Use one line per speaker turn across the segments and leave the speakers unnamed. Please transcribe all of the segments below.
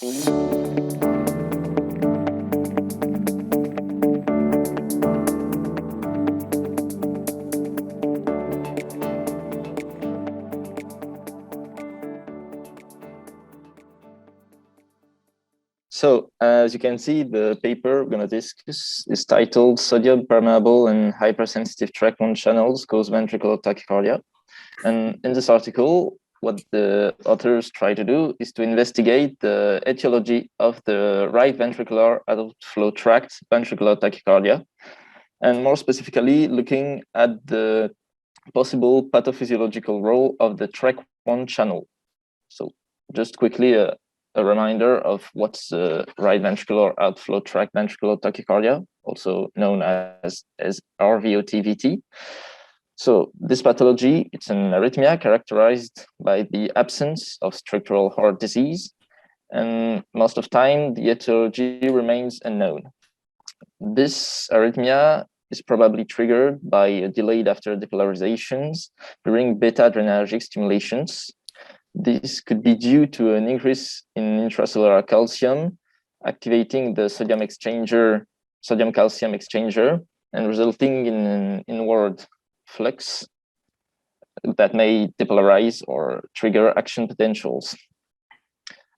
So, as you can see, the paper we're going to discuss is titled Sodium Permeable and Hypersensitive TREC1 Channels Cause Ventricular Tachycardia. And in this article, what the authors try to do is to investigate the etiology of the right ventricular outflow tract ventricular tachycardia, and more specifically, looking at the possible pathophysiological role of the TREC1 channel. So, just quickly, a reminder of what's right ventricular outflow tract ventricular tachycardia, also known as RVOTVT. So this pathology, it's an arrhythmia characterized by the absence of structural heart disease, and most of the time the etiology remains unknown. This arrhythmia is probably triggered by delayed after depolarizations during beta-adrenergic stimulations. This could be due to an increase in intracellular calcium, activating the sodium calcium exchanger, and resulting in an inward flux that may depolarize or trigger action potentials.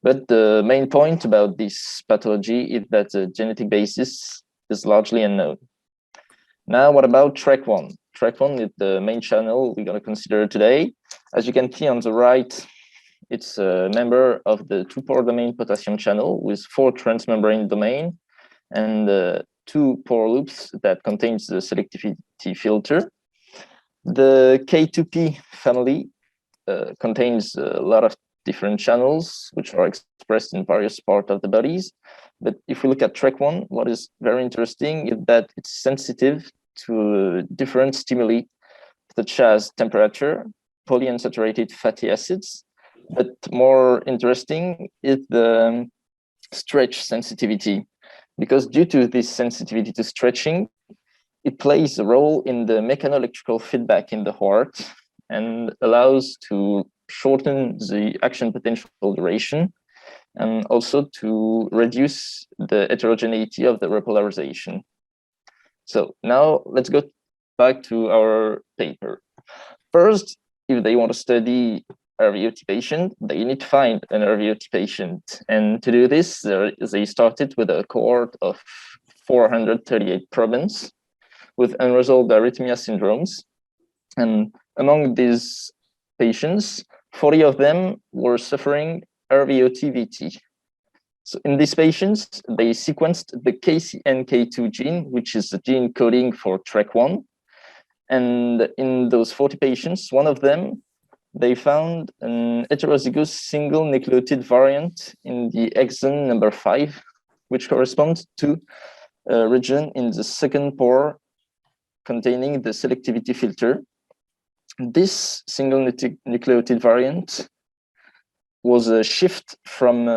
But the main point about this pathology is that the genetic basis is largely unknown. Now, what about TREC1? TREC1 is the main channel we're going to consider today. As you can see on the right, it's a member of the 2-pore domain potassium channel with 4 transmembrane domain and 2 pore loops that contains the selectivity filter. The K2P family contains a lot of different channels which are expressed in various parts of the bodies. But if we look at TREC1, what is very interesting is that it's sensitive to different stimuli, such as temperature, polyunsaturated fatty acids. But more interesting is the stretch sensitivity, because due to this sensitivity to stretching, it plays a role in the mechanoelectrical feedback in the heart and allows to shorten the action potential duration and also to reduce the heterogeneity of the repolarization. So now let's go back to our paper. First, if they want to study RVOT patient, they need to find an RVOT patient. And to do this, they started with a cohort of 438 probants with unresolved arrhythmia syndromes. And among these patients, 40 of them were suffering RVOTVT. So in these patients, they sequenced the KCNK2 gene, which is the gene coding for TREC1. And in those 40 patients, one of them, they found an heterozygous single nucleotide variant in the exon number 5, which corresponds to a region in the second pore containing the selectivity filter. This single nucleotide variant was a shift from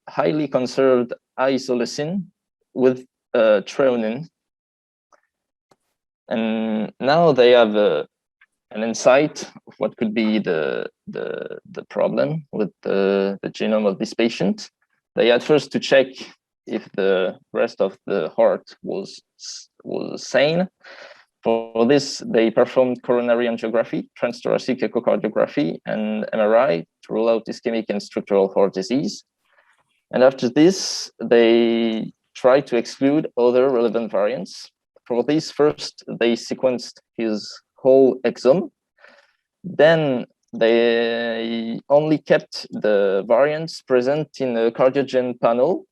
highly conserved isoleucine with threonine. And now they have an insight of what could be the problem with the genome of this patient. They had first to check if the rest of the heart was sane. For this, they performed coronary angiography, transthoracic echocardiography, and MRI to rule out ischemic and structural heart disease. And after this, they tried to exclude other relevant variants. For this, first, they sequenced his whole exome. Then they only kept the variants present in a cardiogen panel.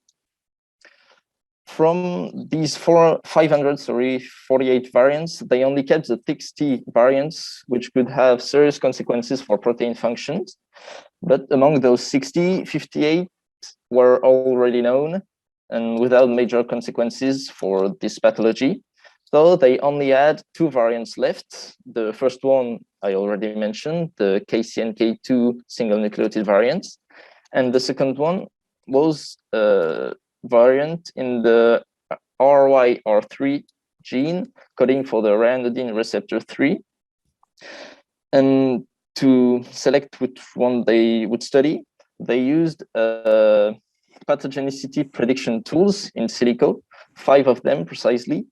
From these 548 variants, they only kept the 60 variants, which could have serious consequences for protein functions. But among those 60, 58 were already known and without major consequences for this pathology. So they only had 2 variants left. The first one I already mentioned, the KCNK2 single nucleotide variant. And the second one was a variant in the RYR3 gene coding for the ryanodine receptor 3. And to select which one they would study, they used a pathogenicity prediction tools in silico, 5 of them precisely.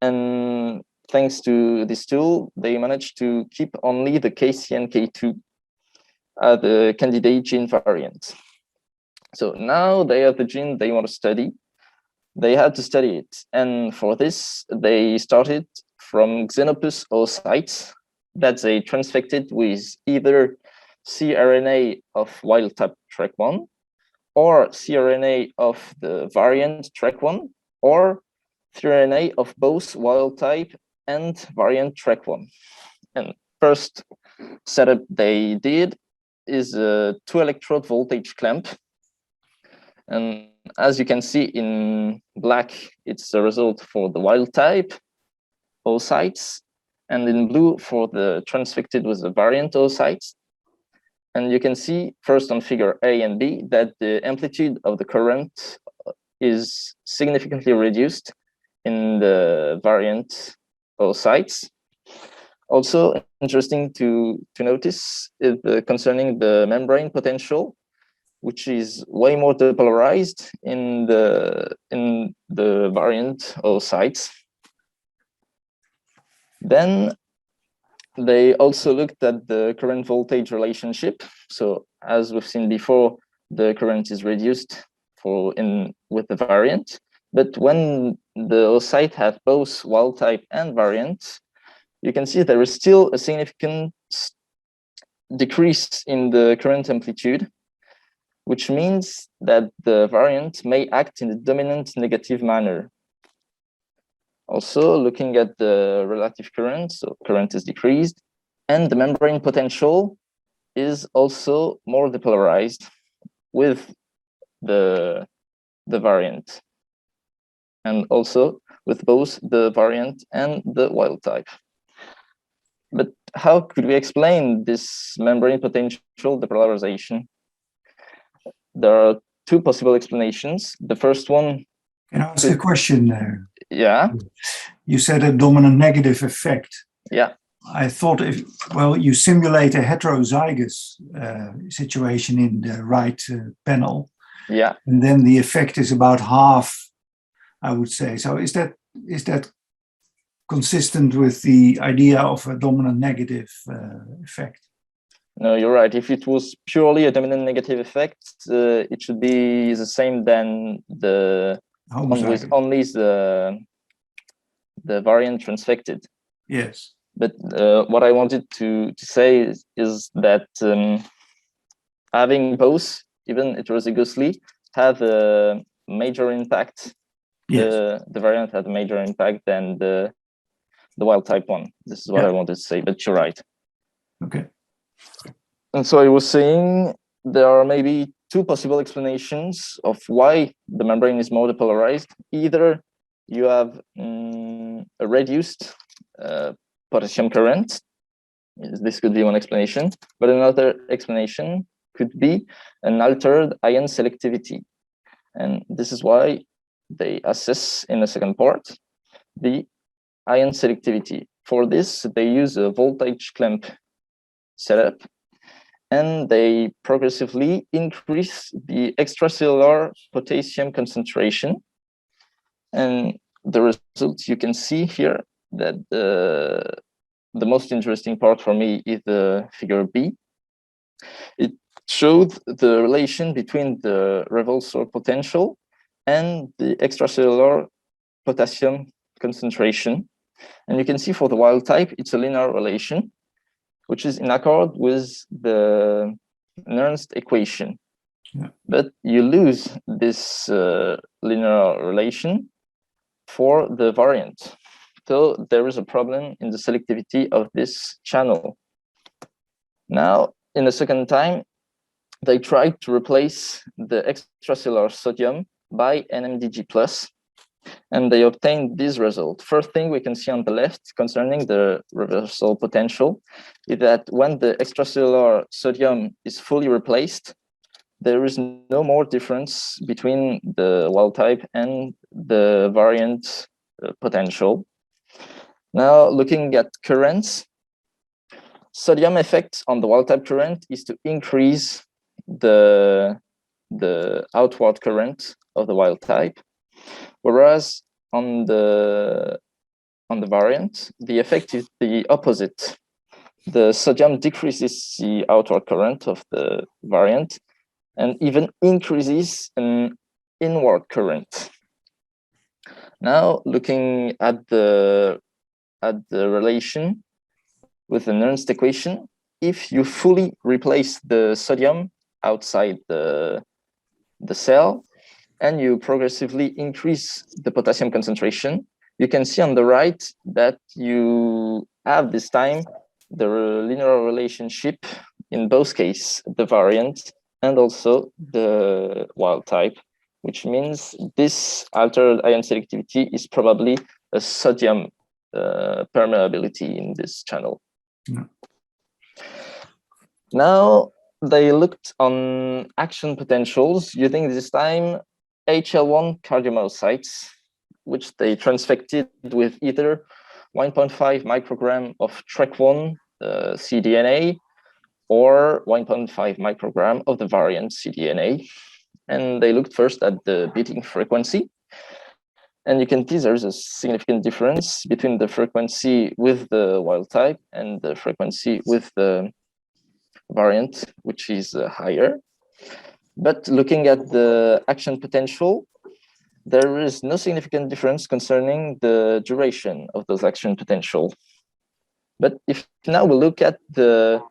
And thanks to this tool, they managed to keep only the KCNK2 the candidate gene variant. So now they have the gene they want to study. They had to study it. And for this, they started from Xenopus oocytes that they transfected with either cRNA of wild-type TREC1 or cRNA of the variant TREC1 or cRNA of both wild-type and variant TREC1. And first setup they did is a 2-electrode voltage clamp. And as you can see in black, it's the result for the wild-type oocytes, and in blue for the transfected with the variant oocytes. And you can see first on figure A and B that the amplitude of the current is significantly reduced in the variant oocytes. Also interesting to notice is concerning the membrane potential, which is way more depolarized in the variant oocytes. Then they also looked at the current voltage relationship. So as we've seen before, the current is reduced with the variant. But when the oocyte have both wild type and variant, you can see there is still a significant decrease in the current amplitude, which means that the variant may act in a dominant negative manner. Also, looking at the relative current, so current is decreased, and the membrane potential is also more depolarized with the variant, and also with both the variant and the wild type. But how could we explain this membrane potential depolarization? There are two possible explanations. The first one.
Can I ask a question there?
Yeah.
You said a dominant negative effect.
Yeah.
I thought you simulate a heterozygous situation in the right panel.
Yeah.
And then the effect is about half, I would say. So is that consistent with the idea of a dominant negative effect?
No, you're right. If it was purely a dominant negative effect, it should be the same than the only the variant transfected.
Yes.
But what I wanted to say is that having both, even heterozygously, have a major impact.
Yes.
The variant had a major impact than the wild type one. This is what I wanted to say, but you're right.
Okay.
And so I was saying there are maybe two possible explanations of why the membrane is more depolarized. Either you have a reduced potassium current. This could be one explanation, but another explanation could be an altered ion selectivity. And this is why they assess in the second part the ion selectivity. For this, they use a voltage clamp setup, and they progressively increase the extracellular potassium concentration. And the results you can see here, that the most interesting part for me is the figure B. It showed the relation between the revulsor potential and the extracellular potassium concentration. And you can see for the wild type, it's a linear relation, which is in accord with the Nernst equation.
Yeah.
But you lose this linear relation for the variant. So there is a problem in the selectivity of this channel. Now, in the second time, they tried to replace the extracellular sodium by NMDG+, and they obtained this result. First thing we can see on the left concerning the reversal potential is that when the extracellular sodium is fully replaced, there is no more difference between the wild type and the variant potential. Now, looking at currents, sodium effect on the wild type current is to increase the the outward current of the wild type, whereas on the variant, the effect is the opposite. The sodium decreases the outward current of the variant and even increases an inward current. Now, looking at the relation with the Nernst equation, if you fully replace the sodium outside the cell and you progressively increase the potassium concentration, you can see on the right that you have this time the linear relationship in both cases, the variant and also the wild type, which means this altered ion selectivity is probably a sodium permeability in this channel.
Yeah.
Now they looked on action potentials using this time HL1 cardiomyocytes, which they transfected with either 1.5 microgram of TREC1 cDNA or 1.5 microgram of the variant cDNA. And they looked first at the beating frequency. And you can see there's a significant difference between the frequency with the wild type and the frequency with the variant, which is higher. But looking at the action potential, there is no significant difference concerning the duration of those action potential. But if now we look at the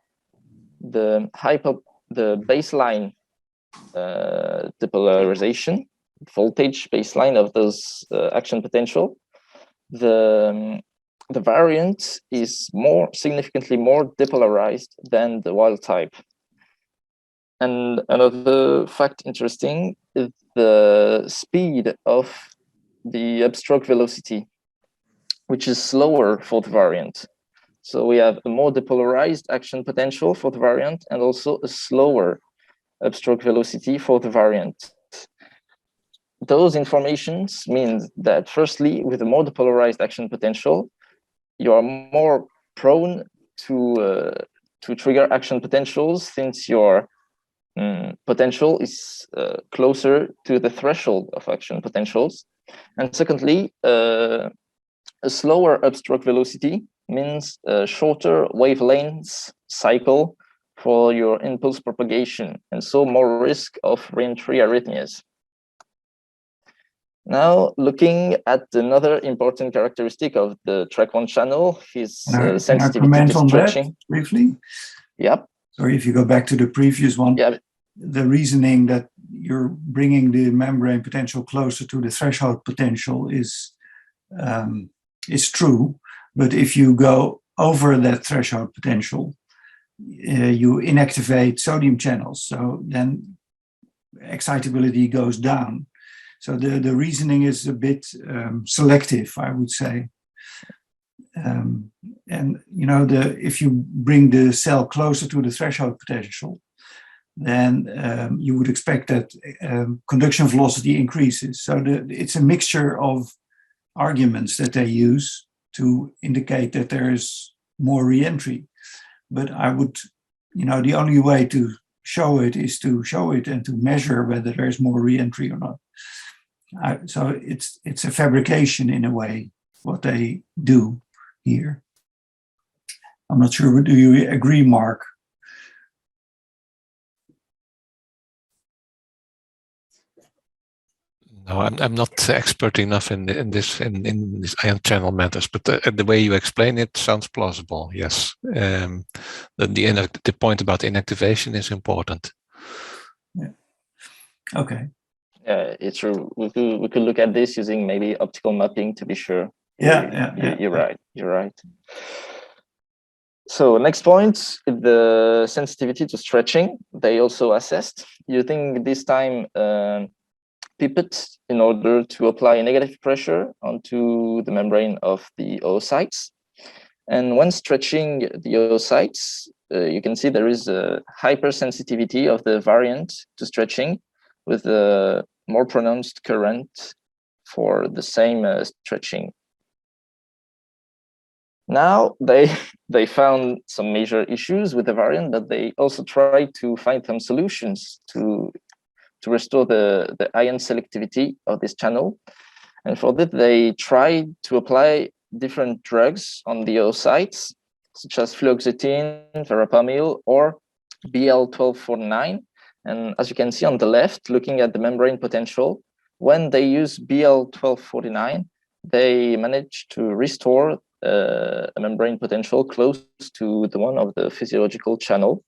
baseline depolarization, voltage baseline of those action potential, the variant is significantly more depolarized than the wild type. And another fact interesting is the speed of the upstroke velocity, which is slower for the variant. So we have a more depolarized action potential for the variant and also a slower upstroke velocity for the variant. Those informations mean that firstly, with a more depolarized action potential, you are more prone to trigger action potentials since your potential is closer to the threshold of action potentials. And secondly, a slower upstroke velocity means a shorter wavelength cycle for your impulse propagation, and so more risk of re-entry arrhythmias. Now, looking at another important characteristic of the TREC1 channel is sensitivity to stretching.
That briefly?
Yep.
Sorry, if you go back to the previous one,
yeah.
The reasoning that you're bringing the membrane potential closer to the threshold potential is true, but if you go over that threshold potential, you inactivate sodium channels, so then excitability goes down. So the reasoning is a bit selective, I would say. And if you bring the cell closer to the threshold potential, then you would expect that conduction velocity increases. So it's a mixture of arguments that they use to indicate that there is more re-entry. But I would, the only way to show it is to show it and to measure whether there is more re-entry or not. So it's a fabrication in a way, what they do here. I'm not sure, do you agree, Mark?
No, I'm not expert enough in this ion channel matters, but the way you explain it sounds plausible. Yes, the point about inactivation is important.
Yeah. Okay.
Yeah, it's true. We could look at this using maybe optical mapping to be sure. You're right. You're right. So next point, the sensitivity to stretching. They also assessed using this time pipette in order to apply negative pressure onto the membrane of the oocytes. And when stretching the oocytes, you can see there is a hypersensitivity of the variant to stretching with a more pronounced current for the same stretching. Now they found some major issues with the variant, but they also tried to find some solutions to to restore the ion selectivity of this channel. And for that, they tried to apply different drugs on the oocytes, such as fluoxetine, verapamil, or BL1249. And as you can see on the left, looking at the membrane potential, when they use BL1249, they managed to restore a membrane potential close to the one of the physiological channel.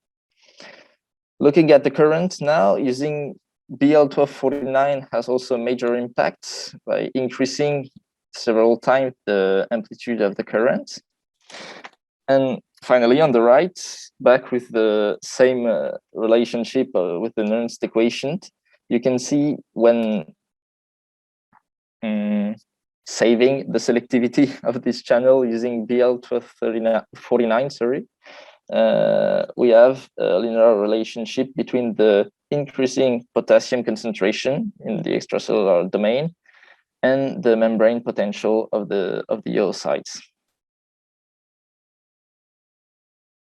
Looking at the current now, using BL1249 has also major impacts by increasing several times the amplitude of the current. And finally, on the right, back with the same relationship with the Nernst equation, you can see when saving the selectivity of this channel using BL1249, we have a linear relationship between the increasing potassium concentration in the extracellular domain and the membrane potential of the oocytes.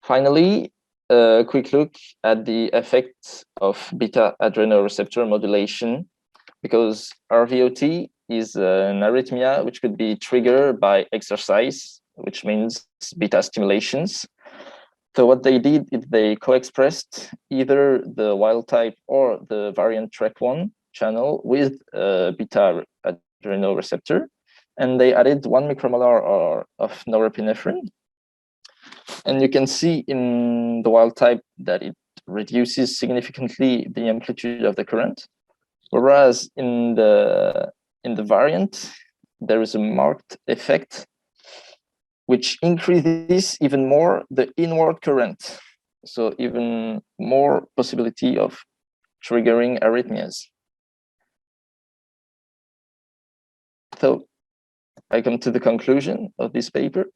Finally, a quick look at the effects of beta adrenoreceptor modulation, because RVOT is an arrhythmia which could be triggered by exercise, which means beta stimulations. So what they did is they co-expressed either the wild type or the variant TREC1 channel with beta adrenoreceptor, and they added 1 micromolar of norepinephrine. And you can see in the wild type that it reduces significantly the amplitude of the current, whereas in the variant, there is a marked effect which increases even more the inward current. So even more possibility of triggering arrhythmias. So I come to the conclusion of this paper.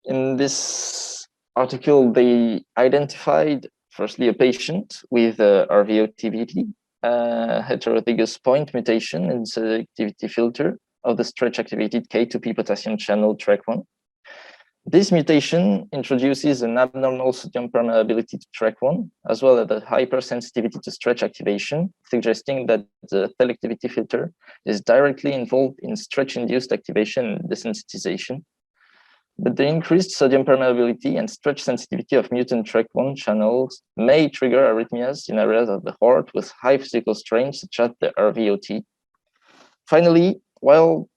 In this article, they identified firstly a patient with RVOTVD, heterozygous point mutation in selectivity filter of the stretch-activated K2P potassium channel TREC1. This mutation introduces an abnormal sodium permeability to TREC1, as well as a hypersensitivity to stretch activation, suggesting that the selectivity filter is directly involved in stretch-induced activation and desensitization. But the increased sodium permeability and stretch sensitivity of mutant TREC1 channels may trigger arrhythmias in areas of the heart with high physical strain, such as the RVOT. Finally, while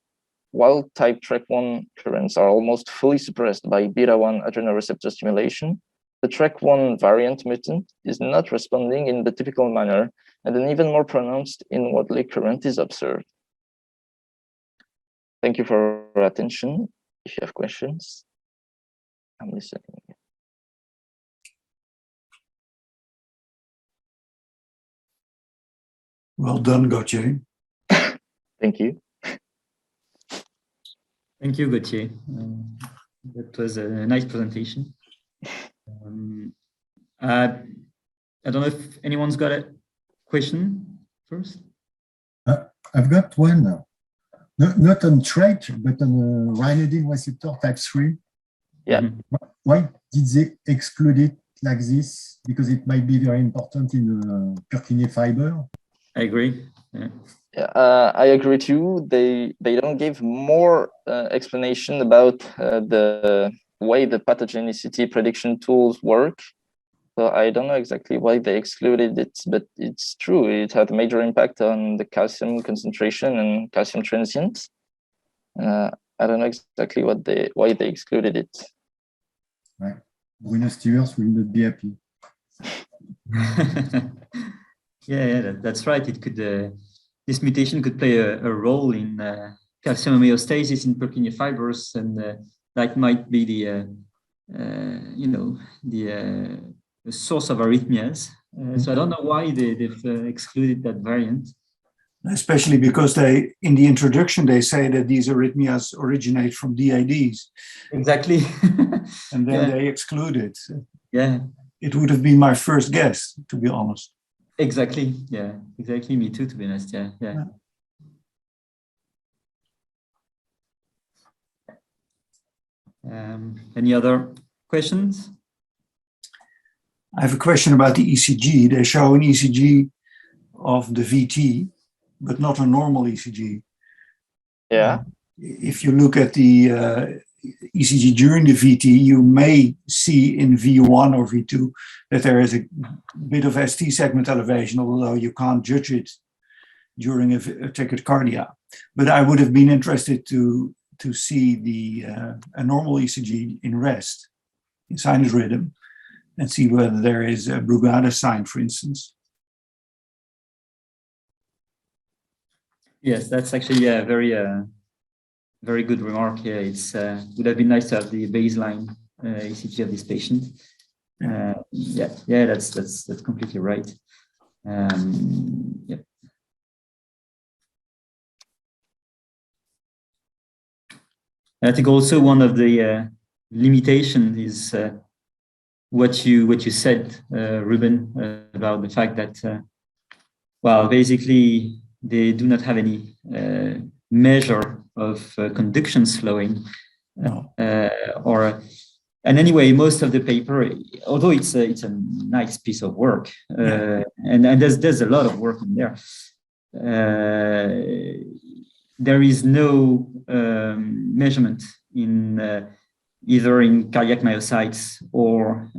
wild-type TREC1 currents are almost fully suppressed by beta-1 adrenoreceptor stimulation, the TREC1 variant mutant is not responding in the typical manner, and an even more pronounced inwardly current is observed. Thank you for your attention. If you have questions, I'm listening.
Well done, Gauthier.
Thank you.
Thank you, Gauthier. That was a nice presentation. I don't know if anyone's got a question first.
I've got one now. Not on TREC, but on ryanodine receptor type 3.
Yeah.
Why did they exclude it like this? Because it might be very important in Purkinje fiber.
I agree. Yeah.
I agree too. They don't give more explanation about the way the pathogenicity prediction tools work. So I don't know exactly why they excluded it, but it's true. It had a major impact on the calcium concentration and calcium transients. I don't know exactly why they excluded it.
Right. Bruno Stevers will not be happy.
Yeah, that's right. It could this mutation could play a role in calcium homeostasis in Purkinje fibers, and that might be the source of arrhythmias. So I don't know why they've excluded that variant.
Especially because in the introduction, they say that these arrhythmias originate from DIDs.
Exactly.
And then they exclude it.
Yeah.
It would have been my first guess, to be honest.
Exactly. Yeah, exactly. Me too, to be honest. Yeah. Any other questions?
I have a question about the ECG. They show an ECG of the VT, but not a normal ECG.
Yeah.
If you look at the ECG during the VT, you may see in V1 or V2 that there is a bit of ST segment elevation, although you can't judge it during a tachycardia. But I would have been interested to see a normal ECG in rest, in sinus rhythm, and see whether there is a Brugada sign, for instance.
Yes, that's actually a very good remark. Yeah, it's would have been nice to have the baseline ECG of this patient. That's completely right. Yeah. I think also one of the limitations is what you said, Ruben, about the fact that well, basically they do not have any measure of conduction slowing, and anyway, most of the paper, although it's a nice piece of work, and there's a lot of work in there. There is no measurement in either in cardiac myocytes or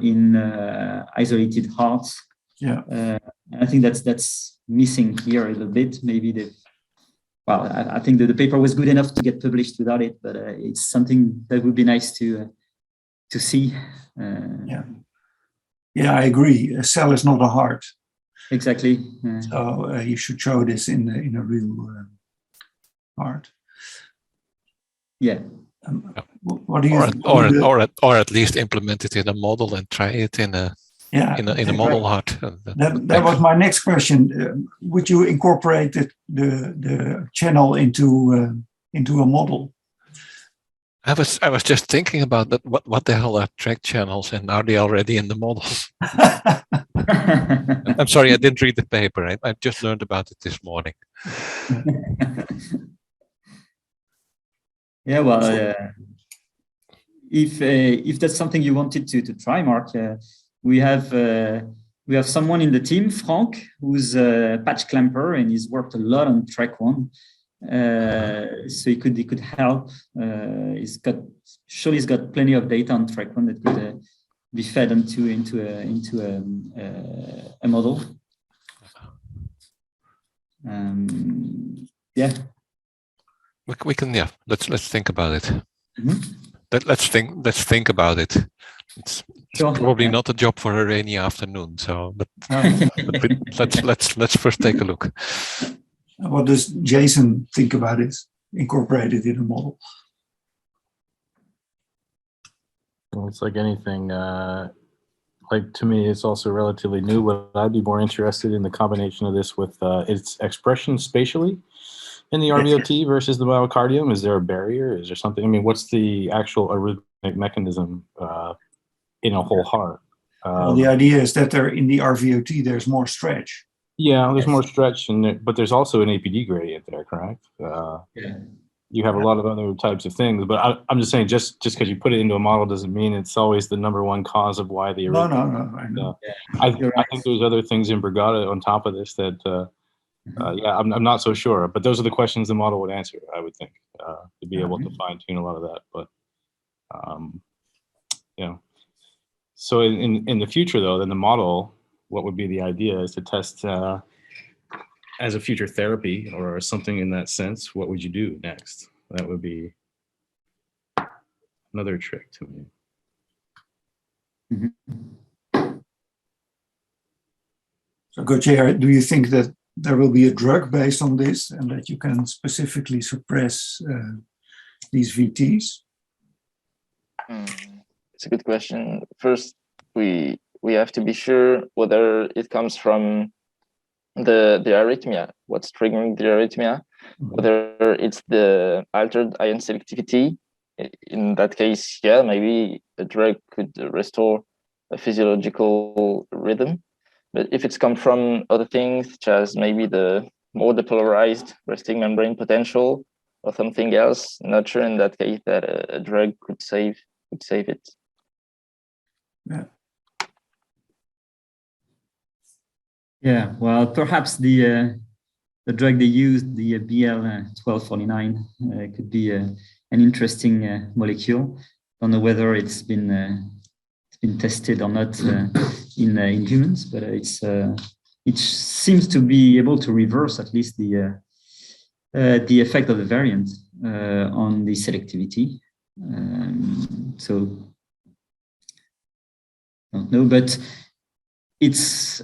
in isolated hearts.
Yeah.
I think that's missing here a little bit. Maybe I think that the paper was good enough to get published without it, but it's something that would be nice to see.
Yeah, I agree. A cell is not a heart.
Exactly.
So you should show this in a real heart.
Yeah.
What do you think?
Or at least implement it in a model and try it in a model heart.
That was my next question. Would you incorporate the channel into a model?
I was just thinking about that. What the hell are track channels, and are they already in the models? I'm sorry, I didn't read the paper. I just learned about it this morning.
Yeah, well, if that's something you wanted to try, Mark, we have someone in the team, Frank, who's a patch clamper, and he's worked a lot on track 1. So he could help. He's got plenty of data on track 1 that could be fed into a model. Yeah.
We can let's think about it.
Mm-hmm.
Let's think about it. It's probably not a job for a rainy afternoon. So, but let's first take a look.
What does Jason think about it? Incorporated in a model.
Well, it's like anything. Like to me, it's also relatively new. But I'd be more interested in the combination of this with its expression spatially in the RVOT versus the myocardium. Is there a barrier? Is there something? I mean, what's the actual arrhythmic mechanism in a whole heart?
Well, the idea is that in the RVOT, there's more stretch.
Yeah, there's more stretch, but there's also an APD gradient there, correct? You have a lot of other types of things, but I'm just saying, just because you put it into a model doesn't mean it's always the #1 cause of why the arrhythmia.
No. I know.
I think there's other things in Brugada on top of this that, I'm not so sure. But those are the questions the model would answer, I would think, to be able to fine tune a lot of that. But so in the future, though, then the model, what would be the idea is to test as a future therapy or something in that sense. What would you do next? That would be another trick to me.
Mm-hmm.
So, Gauthier, do you think that there will be a drug based on this and that you can specifically suppress these VTs?
It's a good question. First, we have to be sure whether it comes from the arrhythmia, what's triggering the arrhythmia, whether it's the altered ion selectivity. In that case, yeah, maybe a drug could restore a physiological rhythm. But if it's come from other things, such as maybe the more depolarized resting membrane potential or something else, not sure in that case that a drug could save it.
Yeah.
Yeah, well, perhaps the drug they used, the BL1249, could be an interesting molecule. Don't know whether it's been tested or not in humans, but it seems to be able to reverse at least the effect of the variant on the selectivity. So, I don't know, but it's.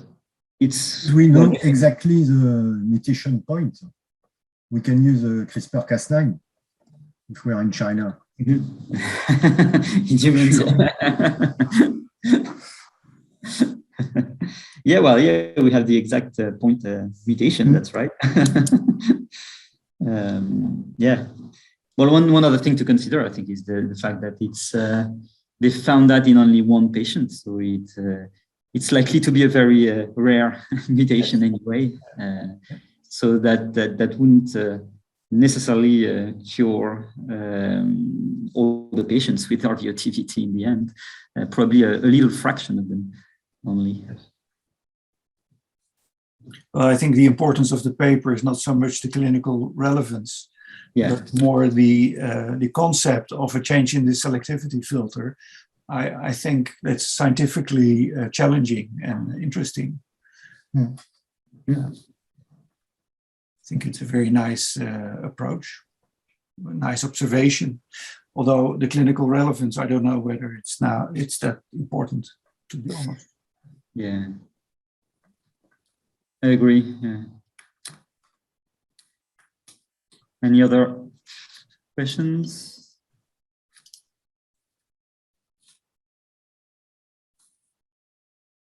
We know exactly the mutation point. We can use CRISPR-Cas9 if we are in China.
In humans. Yeah, well, yeah, we have the exact point mutation. That's right. Yeah. Well, one other thing to consider, I think, is the fact that it's they found that in only one patient, so it's likely to be a very rare mutation anyway. So that wouldn't necessarily cure all the patients with RVOTVT in the end. Probably a little fraction of them only.
Well, I think the importance of the paper is not so much the clinical relevance, but more the concept of a change in the selectivity filter. I think that's scientifically challenging and interesting. Yeah. I think it's a very nice approach, a nice observation. Although the clinical relevance, I don't know whether it's that important, to be honest.
Yeah, I agree. Yeah. Any other questions?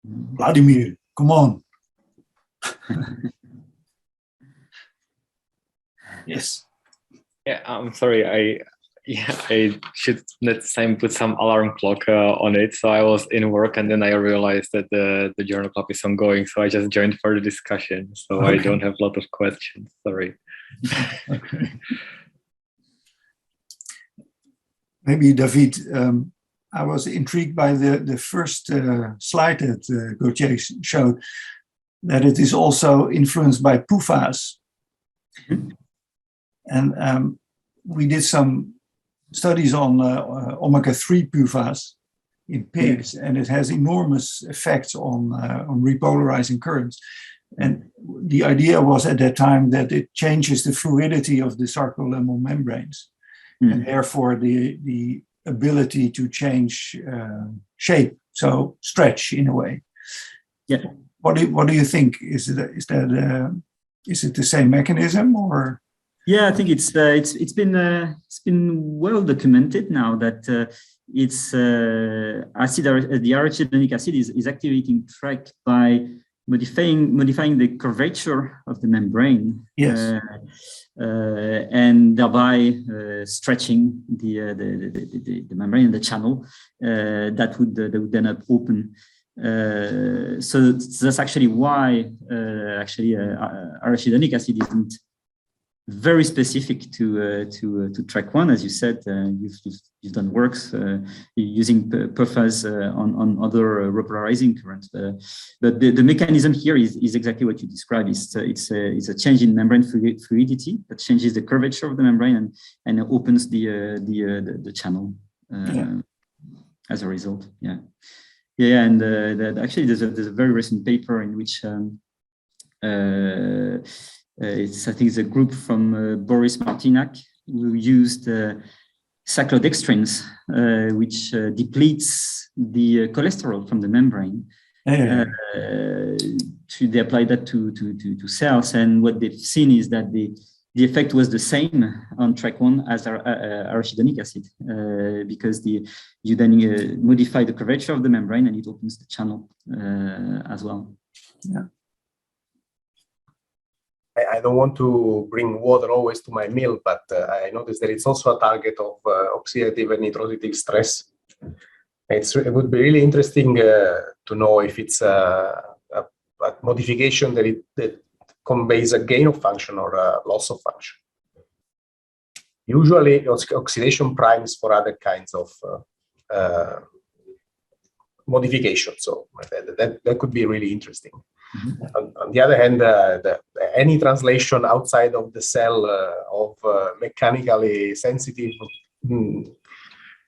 Vladimir, come on. Yes.
Yeah, I'm sorry. I should next time put some alarm clock on it. So I was in work and then I realized that the journal club is ongoing. So I just joined for the discussion. So okay. I don't have a lot of questions. Sorry.
Okay. Maybe David, I was intrigued by the first slide that Gauthier showed, that it is also influenced by PUFAs. Mm-hmm. And we did some studies on omega-3 PUFAs in pigs, and it has enormous effects on repolarizing currents. And the idea was at that time that it changes the fluidity of the sarcolemmal membranes, and therefore the ability to change shape, so stretch in a way.
Yeah.
What do you think? Is it the same mechanism, or?
Yeah, I think it's been well documented now that it's the arachidonic acid is activating TRK by modifying the curvature of the membrane.
Yes.
And thereby stretching the membrane and the channel that would then open. So that's actually why arachidonic acid isn't very specific to TRK1, as you said. You've done works using PUFAs on other repolarizing currents, but the mechanism here is exactly what you described. It's a change in membrane fluidity that changes the curvature of the membrane and opens the channel as a result. Yeah, and actually there's a very recent paper in which I think it's a group from Boris Martinak who used cyclodextrins, which depletes the cholesterol from the membrane. They apply that to cells, and what they've seen is that the effect was the same on TRK1 as arachidonic acid, because you then modify the curvature of the membrane and it opens the channel as well.
Yeah.
I don't want to bring water always to my meal, but I noticed that it's also a target of oxidative and nitrolytic stress. It would be really interesting to know if it's a modification that conveys a gain of function or a loss of function. Usually, oxidation primes for other kinds of modification, so that could be really interesting. On the other hand, any translation outside of the cell of mechanically sensitive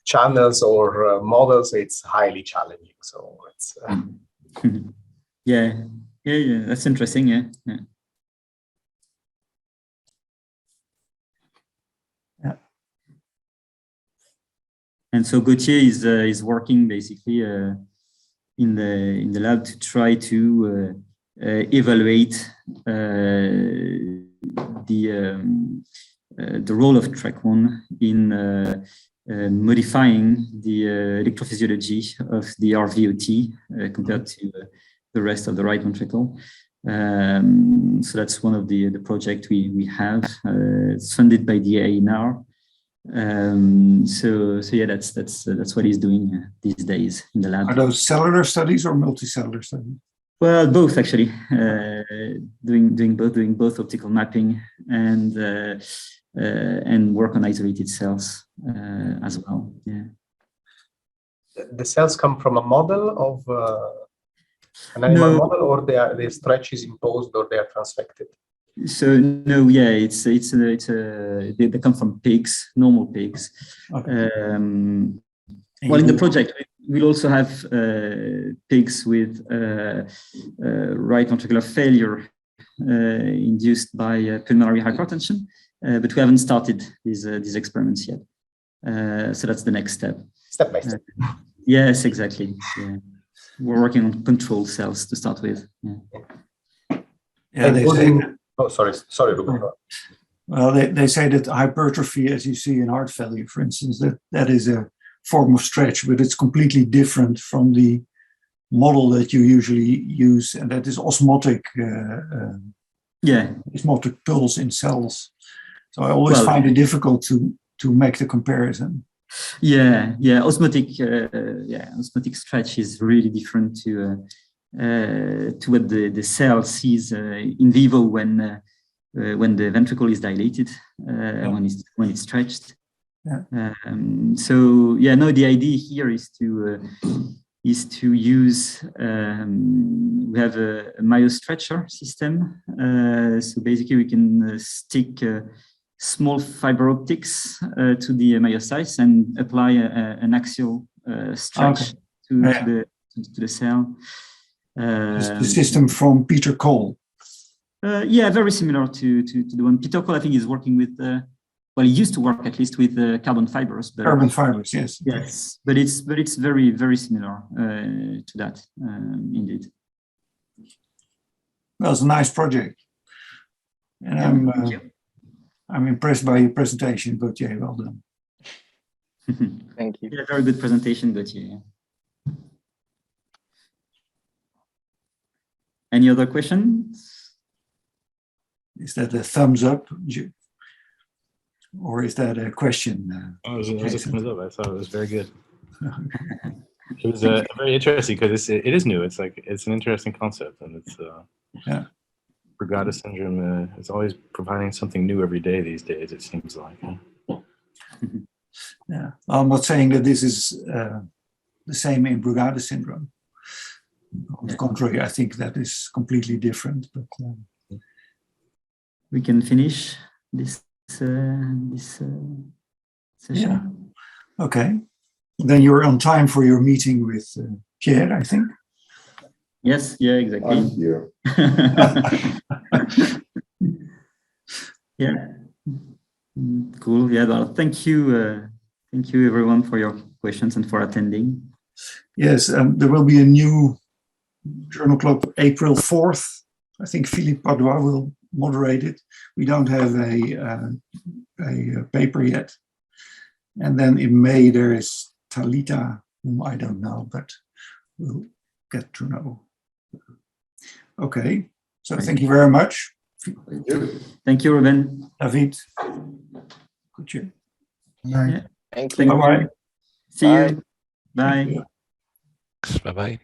channels or models, it's highly challenging. So it's
yeah, that's interesting. Yeah. And so Gauthier is working basically in the lab to try to evaluate the role of TREC1 in modifying the electrophysiology of the RVOT compared to the rest of the right ventricle. So that's one of the project we have. It's funded by the ANR. So yeah, that's what he's doing these days in the lab.
Are those cellular studies or multicellular studies?
Well, both actually. Doing both optical mapping and work on isolated cells as well. Yeah.
The cells come from a model of an animal model, or the stretch is imposed, or they are transfected.
So no, yeah, they come from pigs, normal pigs.
Okay.
Well, in the project, we'll also have pigs with right ventricular failure induced by pulmonary hypertension, but we haven't started these experiments yet. So that's the next step.
Step by step.
Yes, exactly. Yeah. We're working on control cells to start with.
Yeah, they say.
Oh, sorry, Ruben.
Well, they say that hypertrophy, as you see in heart failure, for instance, that is a form of stretch, but it's completely different from the model that you usually use, and that is osmotic. Osmotic pulse in cells. So I always find it difficult to make the comparison.
Yeah. Osmotic stretch is really different to what the cell sees in vivo when the ventricle is dilated, when it's stretched.
Yeah.
The idea here is to use we have a myostretcher system. So basically we can stick small fiber optics to the myocytes and apply an axial stretch to the cell.
The system from Peter Cole.
Very similar to the one Peter Cole, I think, is working with. He used to work at least with carbon fibers. But,
carbon fibers, yes.
Yes, but it's very, very similar to that, indeed.
Well, it's a nice project, and I'm impressed by your presentation, Gauthier. Well done.
Thank you.
Yeah, very good presentation, Gauthier. Any other questions?
Is that a thumbs up, or is that a question?
It was a thumbs up. I thought it was very good. It was very interesting because it is new. It's an interesting concept, and it's Brugada syndrome is always providing something new every day these days. It seems like.
Yeah, I'm not saying that this is the same in Brugada syndrome. On the contrary, I think that is completely different. But
we can finish this session.
Yeah. Okay. Then you're on time for your meeting with Pierre, I think.
Yes. Yeah. Exactly.
I'm here.
Yeah. Cool. Yeah. Well, thank you everyone for your questions and for attending.
Yes, there will be a new Journal Club April 4th. I think Philippe Padois will moderate it. We don't have a paper yet. And then in May there is Talita, whom I don't know, but we'll get to know. Okay, so thank you very much.
Thank you, Ruben.
David. Good job.
Bye.
Yeah.
Thank you.
Bye-bye.
See you. Bye.
Bye-bye.